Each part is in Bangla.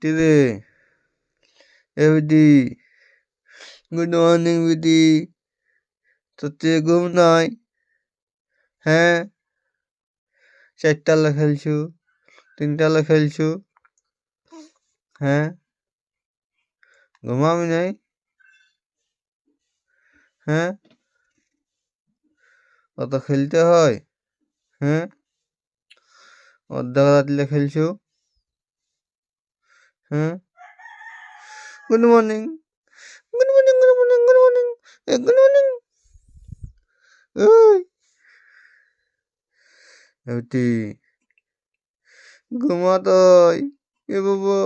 কিরে এ বিটি, গুড মর্নিং বিটি, তোর চেয়ে ঘুম নাই? হ্যাঁ, 4টালে খেলছু, 3টালে খেলছু, হ্যাঁ, ঘুমাবি নাই? হ্যাঁ, অত খেলতে হয়? হ্যাঁ, অর্ধেক রাত্রে খেলছু? হ্যাঁ, good morning, good morning, good morning, good morning, good morning. ওই বিটি, ঘুমাতে হয়। এ বাবা,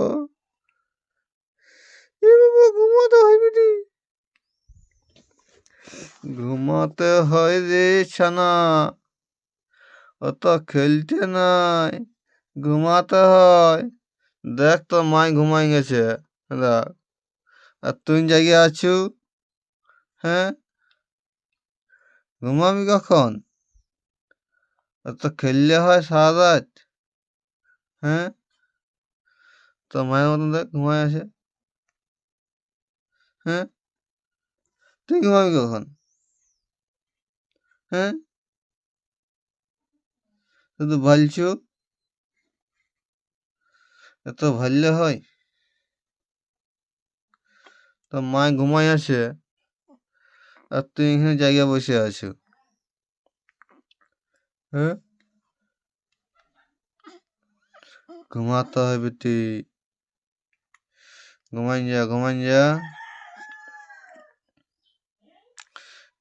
এ বাবা, ঘুমাতে হয় বিটি, ঘুমাতে হয় রে ছানা, অত খেলতে নাই, ঘুমাতে হয়। দেখ তো মাই ঘুমাই গেছে, দেখ, আর তুই জায়গায় আছু? হ্যাঁ, ঘুমাবি কখন? অত খেললে হয় সারা রাত? হ্যাঁ, তো মায়ের মতন দেখ ঘুমাই আছে। হ্যাঁ, তুই ঘুমাবি কখন? হ্যাঁ, শুধু ভালছু, এত ভাললে হয়? তো মায় ঘুমাই আছে আর তুই এখানে জায়গায় বসে আছো। হ্যাঁ, ঘুমাতে হয় বেটি, ঘুমাই যা, ঘুমাই যা।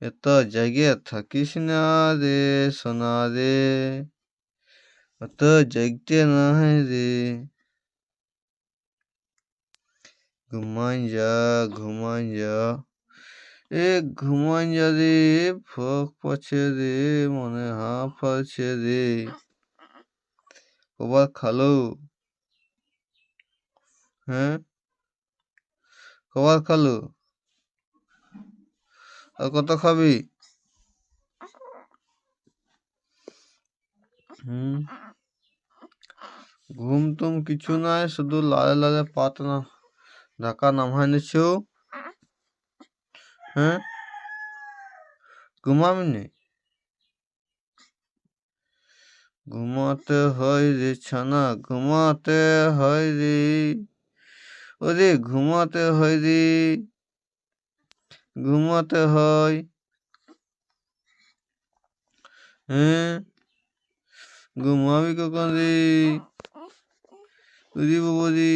এত জায়গায় থাকিস না রে সোনা রে, অত জাগতে নাই রে, ঘুমাই যা, ঘুমাই যা, এ ঘুমাই যা রে, ভোগ পাচ্ছে রে, মনে হাঁপ আছে রে, কবার খালো? হ্যাঁ, কবার খালো? আর কত খাবি? হুম, ঘুম টুম কিছু নাই, শুধু লালে লালে পাত না ঢাকা নামাই নিছো। হ্যাঁ, ঘুমাবি নি? ঘুমাতে হয় রে ছানা, ঘুমাতে হয় রে, ওরে ঘুমাতে হয় রে, ঘুমাতে হয়। হ্যাঁ, ঘুমাবি কখন রে? ওরে বাবা রে।